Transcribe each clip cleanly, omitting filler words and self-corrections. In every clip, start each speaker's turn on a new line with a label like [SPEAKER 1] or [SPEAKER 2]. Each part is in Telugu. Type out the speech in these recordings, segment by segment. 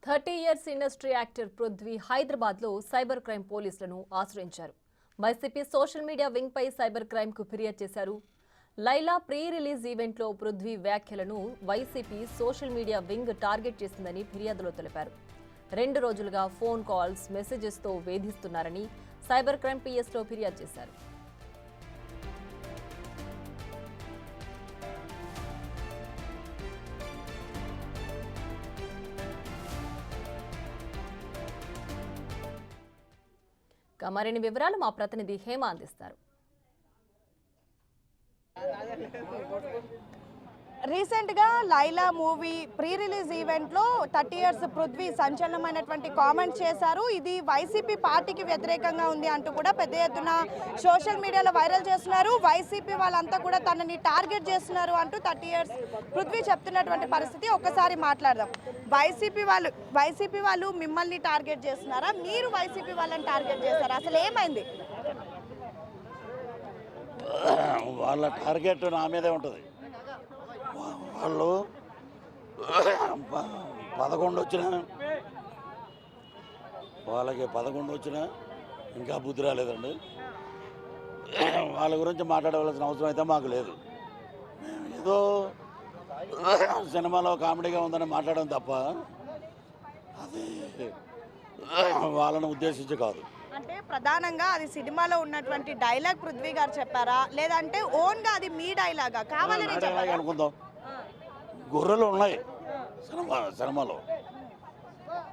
[SPEAKER 1] 30 years ఇండస్ట్రీ యాక్టర్ పృథ్వీ హైదరాబాద్లో సైబర్ క్రైమ్ పోలీసులను ఆశ్రయించారు. వైసీపీ సోషల్ మీడియా వింగ్ పై సైబర్ క్రైమ్ కు ఫిర్యాదు చేశారు. లైలా ప్రీ రిలీజ్ ఈవెంట్లో పృథ్వీ వ్యాఖ్యలను YCP social media wing target చేసిందని ఫిర్యాదులో తెలిపారు. 2 రోజులుగా ఫోన్ కాల్స్, మెసేజెస్తో వేధిస్తున్నారని సైబర్ క్రైమ్ పిఎస్లో ఫిర్యాదు చేశారు. మరిన్ని వివరాలు మా ప్రతినిధి హేమ అందిస్తారు.
[SPEAKER 2] రీసెంట్ గా Laila movie pre release event లో 30 years పృథ్వీ సంచలనమైనటువంటి కామెంట్స్ చేశారు. ఇది వైసీపీ పార్టీకి వ్యతిరేకంగా ఉంది అంటూ కూడా పెద్ద ఎత్తున సోషల్ మీడియాలో వైరల్ చేస్తున్నారు. వైసీపీ వాళ్ళంతా కూడా తనని టార్గెట్ చేస్తున్నారు అంటూ 30 years పృథ్వీ చెప్తున్నటువంటి పరిస్థితి. ఒక్కసారి మాట్లాడదాం. వైసీపీ వాళ్ళు మిమ్మల్ని టార్గెట్ చేస్తున్నారా, మీరు వైసీపీ వాళ్ళని టార్గెట్ చేస్తారా? అసలు ఏమైంది?
[SPEAKER 3] వాళ్ళ టార్గెట్ నా మీదే ఉంటుంది. వాళ్ళు 11 వచ్చినా, వాళ్ళకి 11 వచ్చినా ఇంకా బుద్ధి రాలేదండి. వాళ్ళ గురించి మాట్లాడవలసిన అవసరం అయితే మాకు లేదు. ఏదో సినిమాలో కామెడీగా ఉందని మాట్లాడడం తప్ప అది వాళ్ళని ఉద్దేశించి కాదు.
[SPEAKER 2] అంటే ప్రధానంగా అది సినిమాలో ఉన్నటువంటి డైలాగ్ పృథ్వీ గారు చెప్పారా, లేదంటే ఓన్గా అది మీ డైలాగా కావాలని
[SPEAKER 3] అనుకుందాం. గొర్రెలు ఉన్నాయి సినిమాలో,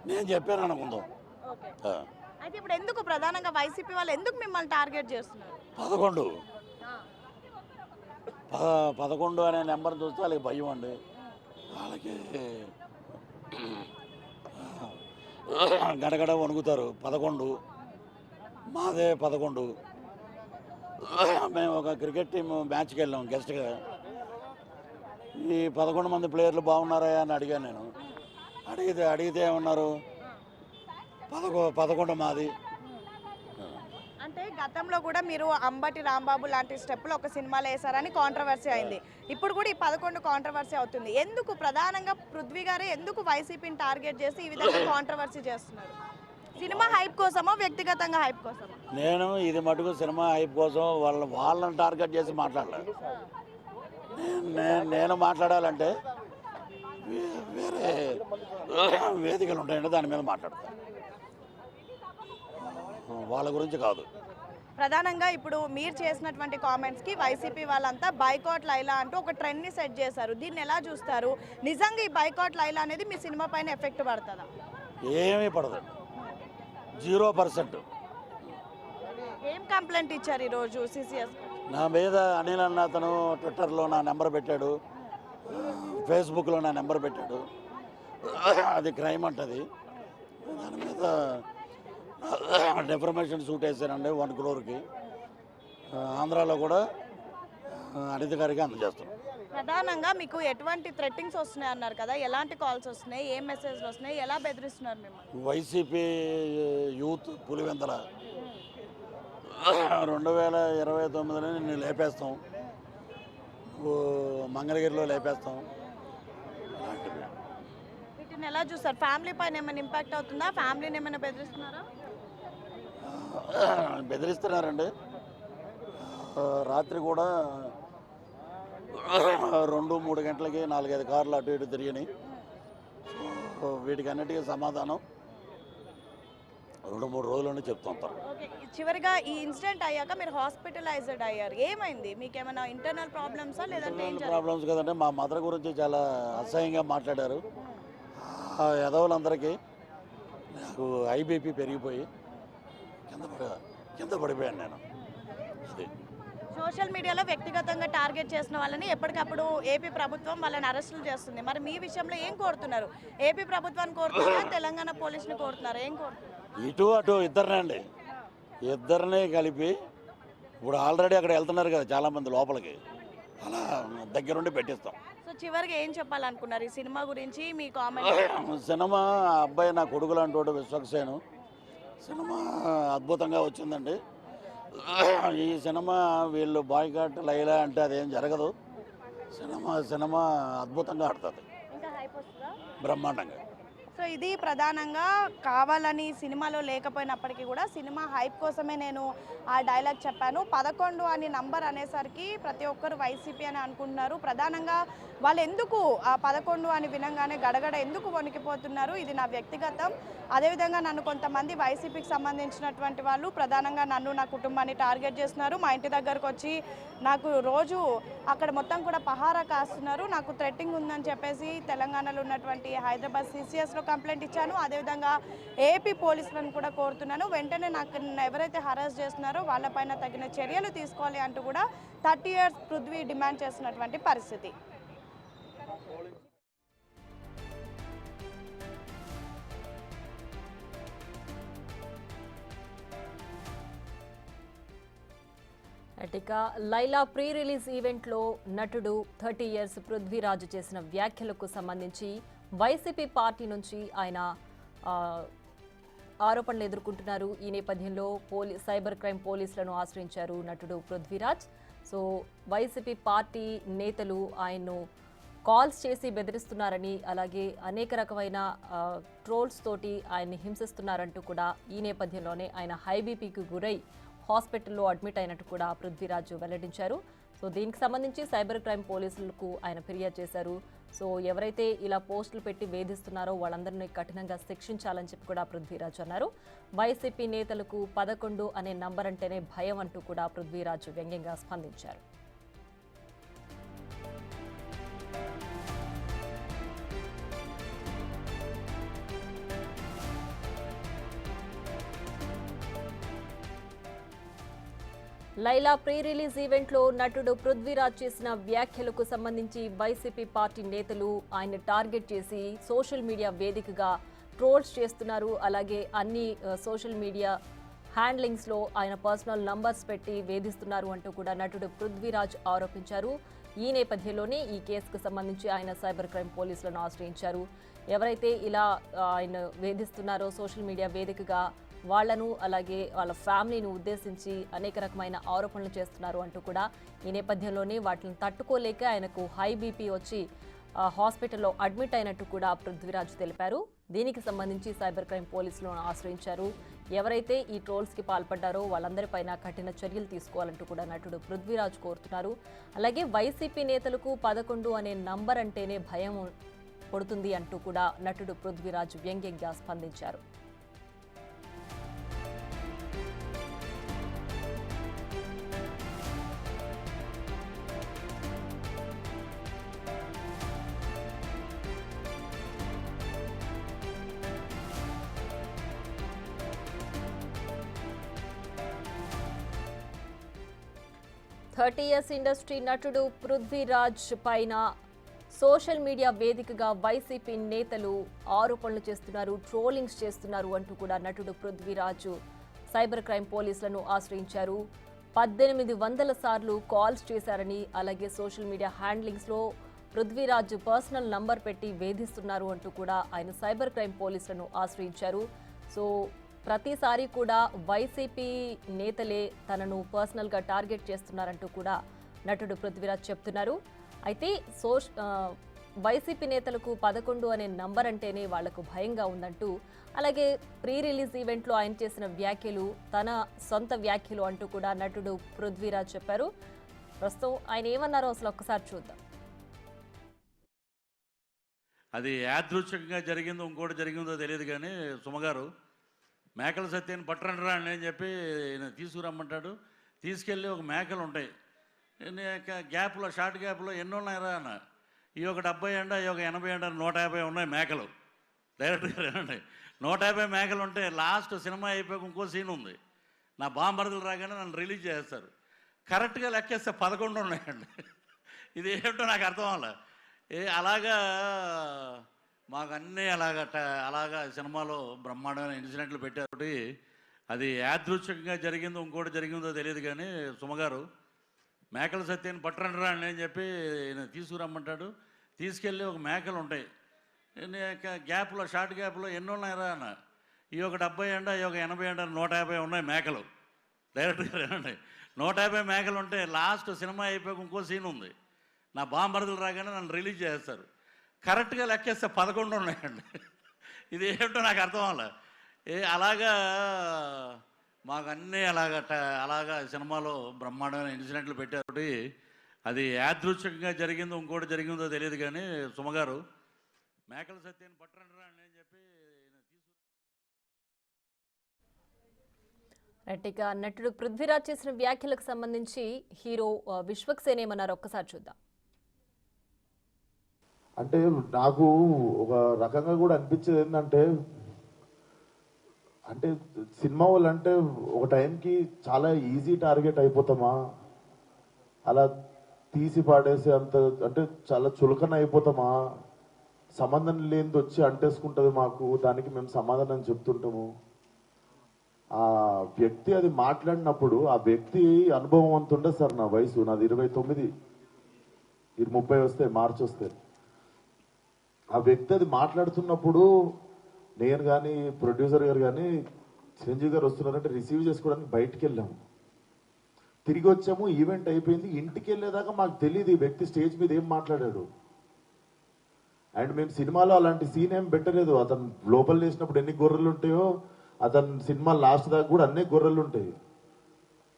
[SPEAKER 3] నేను చెప్పాను అనుకుందాం.
[SPEAKER 2] అయితే ఇప్పుడు ఎందుకు ప్రధానంగా వైసీపీ వాళ్ళు ఎందుకు మిమ్మల్ని టార్గెట్ చేస్తున్నారు?
[SPEAKER 3] 11 అనే నెంబర్ చూస్తే వాళ్ళకి భయం అండి. వాళ్ళకి గడగడ వణుకుతారు. 11 మాదే 11. మేము ఒక క్రికెట్ టీం మ్యాచ్కి వెళ్ళాం గెస్ట్గా. ఈ 11 మంది ప్లేయర్లు బాగున్నారా అని అడిగాను నేను. అడిగితే ఏమన్నారు, 11 మాది.
[SPEAKER 2] అంటే గతంలో కూడా మీరు అంబటి రాంబాబు లాంటి స్టెప్పులు ఒక సినిమాలో వేసారని కాంట్రవర్సీ అయింది. ఇప్పుడు కూడా ఈ 11 కాంట్రవర్సీ అవుతుంది. ఎందుకు ప్రధానంగా పృథ్వీ గారే ఎందుకు వైసీపీని టార్గెట్ చేసి ఈ విధంగా కాంట్రవర్సీ చేస్తున్నారు? సినిమా హైప్ కోసమో వ్యక్తిగతంగా హైప్ కోసమో?
[SPEAKER 3] నేను ఇది మటుకు సినిమా హైప్ కోసం వాళ్ళని టార్గెట్ చేసి మాట్లాడలేదు. నేను మాట్లాడాలంటే వేరే వేదికలు ఉంటాయండి, దాని మీద మాట్లాడతాను. వాళ్ళ గురించి కాదు.
[SPEAKER 2] ప్రధానంగా ఇప్పుడు మీరు చేసినటువంటి కామెంట్స్కి వైసీపీ వాళ్ళంతా బైకాట్ లైలా అంటూ ఒక ట్రెండ్ని సెట్ చేశారు. దీన్ని ఎలా చూస్తారు? నిజంగా ఈ బైకాట్ లైలా అనేది మీ సినిమా పైన ఎఫెక్ట్ పడుతుందా?
[SPEAKER 3] ఏమీ పడదు, 0%.
[SPEAKER 2] ఏం కంప్లైంట్ ఇచ్చారు ఈరోజు సిసిఎస్?
[SPEAKER 3] నా మీద అనిల్ అన్న అతను ట్విట్టర్లో నా నెంబర్ పెట్టాడు, ఫేస్బుక్లో నా నెంబర్ పెట్టాడు. అది క్రైమ్ అంటది. దాని మీద డిఫర్మేషన్ సూట్ వేసానండి 1 crore. ఆంధ్రాలో కూడా అనిత గారికి అందజేస్తాం.
[SPEAKER 2] ప్రధానంగా మీకు ఎటువంటి థ్రెట్టింగ్స్ వస్తున్నాయి అన్నారు కదా, ఎలాంటి కాల్స్ వస్తున్నాయి, ఏం మెసేజ్లు వస్తున్నాయి, ఎలా బెదిరిస్తున్నారు మిమ్మల్ని?
[SPEAKER 3] వైసీపీ యూత్ పులివెందల 2029 నిన్ను లేపేస్తాం, మంగళగిరిలో లేపేస్తాం.
[SPEAKER 2] వీటిని ఎలా చూస్తారు? ఫ్యామిలీ పైన ఏమైనా ఇంపాక్ట్ అవుతుందా? ఫ్యామిలీని ఏమైనా బెదిరిస్తున్నారా?
[SPEAKER 3] బెదిరిస్తున్నారండి. రాత్రి కూడా 2-3 గంటలకి 4-5 కార్లు అటు ఇటు తిరిగినాయి. వీటికన్నిటికీ సమాధానం 2-3 రోజుల్లోనే చెప్తుంటారు.
[SPEAKER 2] చివరిగా ఈ ఇన్సిడెంట్ అయ్యాక మీరు హాస్పిటలైజ్డ్ అయ్యారు. ఏమైంది? మీకు ఏమైనా ఇంటర్నల్ ప్రాబ్లమ్సా లేదంటే
[SPEAKER 3] ప్రాబ్లమ్స్ కదంటే మా మదర్ గురించి చాలా అసహ్యంగా మాట్లాడారు. ఆ ఎదవులందరికీ నాకు ఐబీపీ పెరిగిపోయి కింద పడిపోయాను నేను. అది
[SPEAKER 2] సోషల్ మీడియాలో వ్యక్తిగతంగా టార్గెట్ చేసిన వాళ్ళని ఎప్పటికప్పుడు ఏపీ ప్రభుత్వం వాళ్ళని అరెస్టులు చేస్తుంది. మరి మీ విషయంలో ఏం కోరుతున్నారు? ఏపీ ప్రభుత్వాన్ని కోరుతున్నారా, తెలంగాణ పోలీసుని కోరుతున్నారు? ఏం కోరుతున్నారు?
[SPEAKER 3] ఇటు అటు ఇద్దరిని కలిపి ఇప్పుడు ఆల్రెడీ అక్కడ వెళ్తున్నారు కదా చాలామంది లోపలికి, అలా దగ్గరుండి పెట్టిస్తాం.
[SPEAKER 2] సో చివరికి ఏం చెప్పాలనుకున్నారు ఈ సినిమా గురించి మీ కామెంట్?
[SPEAKER 3] సినిమా అబ్బాయి నా కొడుకు లాంటి విశ్వక్సేను. సినిమా అద్భుతంగా వచ్చిందండి. ఈ సినిమా వీళ్ళు బాయ్కాట్ లైలా అంటే అదేం జరగదు. సినిమా అద్భుతంగా ఆడుతుంది, బ్రహ్మాండంగా.
[SPEAKER 2] సో ఇది ప్రధానంగా కావాలని సినిమాలో లేకపోయినప్పటికీ కూడా సినిమా హైప్ కోసమే నేను ఆ డైలాగ్ చెప్పాను. 11 అని నంబర్ అనేసరికి ప్రతి ఒక్కరు వైసీపీ అని అనుకుంటున్నారు. ప్రధానంగా వాళ్ళు ఎందుకు ఆ 11 అని వినంగానే గడగడ ఎందుకు వణికిపోతున్నారు, ఇది నా వ్యక్తిగతం. అదేవిధంగా నన్ను కొంతమంది వైసీపీకి సంబంధించినటువంటి వాళ్ళు ప్రధానంగా నన్ను, నా కుటుంబాన్ని టార్గెట్ చేస్తున్నారు. మా ఇంటి దగ్గరకు వచ్చి నాకు రోజు అక్కడ మొత్తం కూడా పహారా కాస్తున్నారు. నాకు థ్రెట్టింగ్ ఉందని చెప్పేసి తెలంగాణలో ఉన్నటువంటి హైదరాబాద్ CCSలో కంప్లైంట్ ఇచ్చాను. అదేవిధంగా ఏపీ పోలీసులను కూడా కోరుతున్నాను, వెంటనే నాకు ఎవరైతే హరాస్ చేస్తున్నారో వాళ్ళపైన తగిన చర్యలు తీసుకోవాలి అంటూ కూడా 30 years పృథ్వీ డిమాండ్ చేస్తున్నటువంటి పరిస్థితి.
[SPEAKER 1] ఇక లైలా ప్రీ రిలీజ్ ఈవెంట్లో నటుడు 30 years పృథ్వీరాజు చేసిన వ్యాఖ్యలకు సంబంధించి వైసీపీ పార్టీ నుంచి ఆయన ఆరోపణలు ఎదుర్కొంటున్నారు. ఈ నేపథ్యంలో సైబర్ క్రైమ్ పోలీసులను ఆశ్రయించారు నటుడు పృథ్వీరాజ్. సో వైసీపీ పార్టీ నేతలు ఆయన్ను కాల్స్ చేసి బెదిరిస్తున్నారని, అలాగే అనేక రకమైన ట్రోల్స్ తోటి ఆయన్ని హింసిస్తున్నారంటూ కూడా ఈ నేపథ్యంలోనే ఆయన హై బీపీకి గురై హాస్పిటల్లో అడ్మిట్ అయినట్టు కూడా పృథ్వీరాజు వెల్లడించారు. సో దీనికి సంబంధించి సైబర్ క్రైమ్ పోలీసులకు ఆయన ఫిర్యాదు చేశారు. సో ఎవరైతే ఇలా పోస్టులు పెట్టి వేధిస్తున్నారో వాళ్ళందరినీ కఠినంగా శిక్షించాలని చెప్పి కూడా పృథ్వీరాజు అన్నారు. వైసీపీ నేతలకు 11 అనే నంబర్ అంటేనే భయం అంటూ కూడా పృథ్వీరాజు వ్యంగ్యంగా స్పందించారు. లైలా ప్రీ రిలీజ్ ఈవెంట్లో నటుడు పృథ్వీరాజ్ చేసిన వ్యాఖ్యలకు సంబంధించి వైసీపీ పార్టీ నేతలు ఆయన టార్గెట్ చేసి సోషల్ మీడియా వేదికగా ట్రోల్స్ చేస్తున్నారు. అలాగే అన్ని సోషల్ మీడియా హ్యాండ్లింగ్స్లో ఆయన పర్సనల్ నంబర్స్ పెట్టి వేధిస్తున్నారు అంటూ కూడా నటుడు పృథ్వీరాజ్ ఆరోపించారు. ఈ నేపథ్యంలోనే ఈ కేసుకు సంబంధించి ఆయన సైబర్ క్రైమ్ పోలీసులను ఆశ్రయించారు. ఎవరైతే ఇలా ఆయన వేధిస్తున్నారో సోషల్ మీడియా వేదికగా వాళ్లను, అలాగే వాళ్ళ ఫ్యామిలీని ఉద్దేశించి అనేక రకమైన ఆరోపణలు చేస్తున్నారు అంటూ కూడా ఈ నేపథ్యంలోనే వాటిని తట్టుకోలేక ఆయనకు హై బీపీ వచ్చి హాస్పిటల్లో అడ్మిట్ అయినట్టు కూడా పృథ్వీరాజ్ తెలిపారు. దీనికి సంబంధించి సైబర్ క్రైమ్ పోలీసులను ఆశ్రయించారు. ఎవరైతే ఈ ట్రోల్స్కి పాల్పడ్డారో వాళ్ళందరిపైన కఠిన చర్యలు తీసుకోవాలంటూ కూడా నటుడు పృథ్వీరాజ్ కోరుతున్నారు. అలాగే వైసీపీ నేతలకు 11 అనే నంబర్ అంటేనే భయం పడుతుంది అంటూ కూడా నటుడు పృథ్వీరాజ్ వ్యంగ్యంగా స్పందించారు. థర్టీ-ఇయర్స్ ఇండస్ట్రీ నటుడు పృథ్వీరాజ్ పైన సోషల్ మీడియా వేదికగా వైసీపీ నేతలు ఆరోపణలు చేస్తున్నారు, ట్రోలింగ్స్ చేస్తున్నారు అంటూ కూడా నటుడు పృథ్వీరాజ్ సైబర్ క్రైమ్ పోలీసులను ఆశ్రయించారు. 1800 సార్లు కాల్స్ చేశారని, అలాగే సోషల్ మీడియా హ్యాండ్లింగ్స్లో పృథ్వీరాజ్ పర్సనల్ నంబర్ పెట్టి వేధిస్తున్నారు అంటూ కూడా ఆయన సైబర్ క్రైమ్ పోలీసులను ఆశ్రయించారు. సో ప్రతిసారి కూడా వైసీపీ నేతలే తనను పర్సనల్గా టార్గెట్ చేస్తున్నారంటూ కూడా నటుడు పృథ్వీరాజ్ చెప్తున్నారు. అయితే వైసీపీ నేతలకు 11 అనే నంబర్ అంటేనే వాళ్లకు భయంగా ఉందంటూ, అలాగే ప్రీ రిలీజ్ ఈవెంట్లో ఆయన చేసిన వ్యాఖ్యలు తన సొంత వ్యాఖ్యలు అంటూ కూడా నటుడు పృథ్వీరాజ్ చెప్పారు. ప్రస్తుతం ఆయన ఏమన్నారో అసలు ఒక్కసారి చూద్దాం.
[SPEAKER 4] అది యాదృచ్ఛికంగా జరిగిందో ఇంకోటి జరిగిందో తెలియదు, కానీ సుమగారు మేకల సత్యాన్ని పట్టరండి రా అని చెప్పి తీసుకురమ్మంటాడు. తీసుకెళ్ళి ఒక మేకలు ఉంటాయి గ్యాప్లో, షార్ట్ గ్యాప్లో ఎన్ని ఉన్నాయిరా అన్న, ఈ ఒక 70 అంట, ఈ ఒక 80 అంట, 150 ఉన్నాయి మేకలు. డైరెక్ట్గా రండి, 150 మేకలు ఉంటే లాస్ట్ సినిమా అయిపోయాక ఇంకో సీన్ ఉంది. నా బాంబర్దులు రాగానే నన్ను రిలీజ్ చేస్తారు. కరెక్ట్గా లెక్కేస్తే 11 ఉన్నాయండి. ఇది ఏంటో నాకు అర్థం అవ్వాలి. అలాగా మాకు అన్నీ అలాగా సినిమాలో బ్రహ్మాండమైన ఇన్సిడెంట్లు పెట్టారు. అది యాదృచ్ఛికంగా జరిగిందో ఇంకోటి జరిగిందో తెలియదు, కానీ సుమగారు మేకల సత్యాన్ని పట్టరండి రా అని చెప్పి తీసుకురమ్మంటాడు. తీసుకెళ్ళి ఒక మేకలు ఉంటాయి గ్యాప్లో, షార్ట్ గ్యాప్లో ఎన్ని ఉన్నాయిరా అన్న, ఈ ఒక 70 అంట, ఈ ఒక 80 అంట, 150 ఉన్నాయి మేకలు. డైరెక్ట్గా రండి, 150 మేకలు ఉంటే లాస్ట్ సినిమా అయిపోయాక ఇంకో సీన్ ఉంది. నా బాంబర్దులు రాగానే నన్ను రిలీజ్ చేస్తారు. కరెక్ట్గా లెక్కేస్తే 11 ఉన్నాయండి. ఇది ఏమిటో నాకు అర్థం అవ్వాలి. అలాగా మాకు అన్నీ అలాగా సినిమాలో బ్రహ్మాండమైన ఇన్సిడెంట్లు పెట్టారు. అది యాదృచ్ఛికంగా జరిగిందో ఇంకోటి జరిగిందో తెలియదు కానీ సుమగారు మేకల సత్యాన్ని పట్టరంటారా అని చెప్పి
[SPEAKER 1] ఇక నటుడు పృథ్వీరాజ్ చేసిన వ్యాఖ్యలకు సంబంధించి హీరో విశ్వక్సేన్ ఏమన్నారు ఒక్కసారి చూద్దాం.
[SPEAKER 5] అంటే నాకు ఒక రకంగా కూడా అనిపించేది ఏంటంటే, అంటే సినిమా వాళ్ళు అంటే ఒక టైంకి చాలా ఈజీ టార్గెట్ అయిపోతామా, అలా తీసి పాడేసి అంత అంటే చాలా చులకన అయిపోతామా, సంబంధం లేనిది వచ్చి అంటేసుకుంటుంది మాకు, దానికి మేము సమాధానం చెప్తుంటాము. ఆ వ్యక్తి అది మాట్లాడినప్పుడు ఆ వ్యక్తి అనుభవం అంత ఉండదు సార్. నా వయసు నాది 29, 30 వస్తే మార్చి వస్తే. ఆ వ్యక్తి అది మాట్లాడుతున్నప్పుడు నేను కానీ ప్రొడ్యూసర్ గారు కానీ చిరంజీవి గారు వస్తున్నారంటే రిసీవ్ చేసుకోవడానికి బయటికి వెళ్ళాము. తిరిగి వచ్చాము, ఈవెంట్ అయిపోయింది. ఇంటికి వెళ్ళేదాకా మాకు తెలియదు ఈ వ్యక్తి స్టేజ్ మీద ఏం మాట్లాడాడు. అండ్ మేము సినిమాలో అలాంటి సీన్ ఏం పెట్టలేదు. అతను లోపల వేసినప్పుడు ఎన్ని గొర్రెలు ఉంటాయో అతను సినిమా లాస్ట్ దాకా కూడా అన్ని గొర్రెలు ఉంటాయి.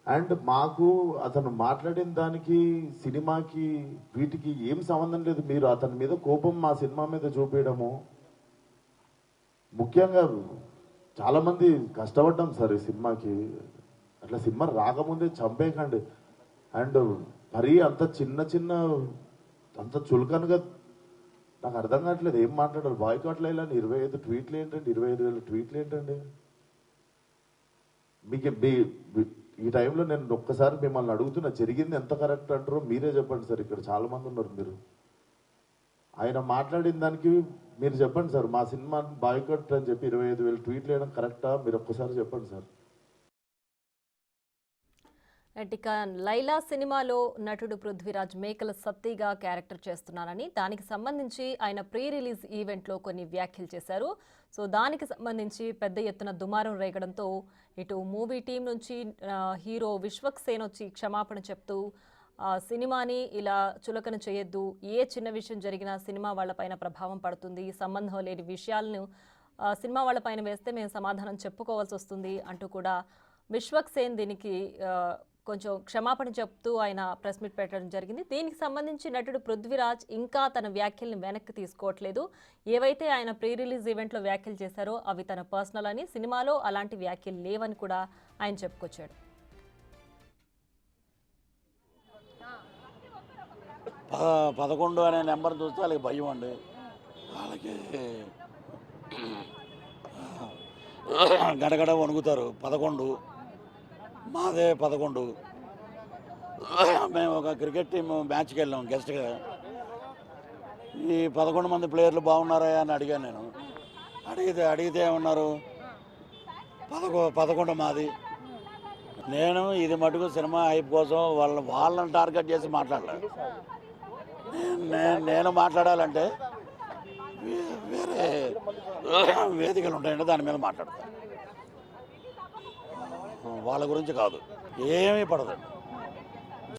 [SPEAKER 5] అండ్ మాకు అతను మాట్లాడిన దానికి సినిమాకి వీటికి ఏం సంబంధం లేదు. మీరు అతని మీద కోపం మా సినిమా మీద చూపించడము. ముఖ్యంగా చాలా మంది కష్టపడ్డాం సార్ ఈ సినిమాకి. అట్లా సినిమా రాకముందే చంపేయకండి. అండ్ మరీ అంత చిన్న అంత చులకనగా నాకు అర్థం కావట్లేదు ఏం మాట్లాడారు. బాయ్కాట్లు ఇలా 25 ట్వీట్లు ఏంటండి, 25,000 ట్వీట్లు ఏంటండి. మీకు ఈ టైంలో నేను ఒక్కసారి మిమ్మల్ని అడుగుతున్నా, జరిగింది ఎంత కరెక్ట్ అంటారో మీరే చెప్పండి సార్. ఇక్కడ చాలా మంది ఉన్నారు. మీరు ఆయన మాట్లాడిన దానికి మీరు చెప్పండి సార్. మా సినిమా బాయ్కాట్ అని చెప్పి 25,000 ట్వీట్లు వేయడం కరెక్టా? మీరు ఒక్కసారి చెప్పండి సార్.
[SPEAKER 1] ఇక లైలా సినిమాలో నటుడు పృథ్వీరాజ్ మేకల సత్తిగా క్యారెక్టర్ చేస్తున్నారని, దానికి సంబంధించి ఆయన ప్రీ రిలీజ్ ఈవెంట్లో కొన్ని వ్యాఖ్యలు చేశారు. సో దానికి సంబంధించి పెద్ద ఎత్తున దుమారం రేగడంతో ఇటు మూవీ టీం నుంచి హీరో విశ్వక్సేన్ వచ్చి క్షమాపణ చెప్తూ సినిమాని ఇలా చులకన చేయొద్దు, ఏ చిన్న విషయం జరిగినా సినిమా వాళ్ళపైన ప్రభావం పడుతుంది, సంబంధం లేని విషయాలను సినిమా వాళ్ళపైన వేస్తే మేము సమాధానం చెప్పుకోవాల్సి వస్తుంది అంటూ కూడా విశ్వక్సేన్ దీనికి కొంచెం క్షమాపణ చెప్తూ ఆయన ప్రెస్ మీట్ పెట్టడం జరిగింది. దీనికి సంబంధించి నటుడు పృథ్వీరాజ్ ఇంకా తన వ్యాఖ్యల్ని వెనక్కి తీసుకోవట్లేదు. ఏవైతే ఆయన ప్రీ రిలీజ్ ఈవెంట్లో వ్యాఖ్యలు చేశారో అవి తన పర్సనల్ అని, సినిమాలో అలాంటి వ్యాఖ్యలు లేవని కూడా ఆయన చెప్పుకొచ్చాడు.
[SPEAKER 3] 11 అనే నెంబర్ చూస్తే వాళ్ళకి భయం అండి. వాళ్ళకి గడగడ వణుకుతారు. 11 మాదే 11. మేము ఒక క్రికెట్ టీం మ్యాచ్కి వెళ్ళాం గెస్ట్గా. ఈ 11 మంది ప్లేయర్లు బాగున్నారా అని అడిగాను నేను. అడిగితే ఏమన్నారు, 11 మాది. నేను ఇది మటుకు సినిమా హైప్ కోసం వాళ్ళని టార్గెట్ చేసి మాట్లాడలేదు. నేను మాట్లాడాలంటే వేరే వేదికలు ఉంటాయంటే దాని మీద మాట్లాడతాను. వాళ్ళ గురించి కాదు, ఏమీ పడదండి.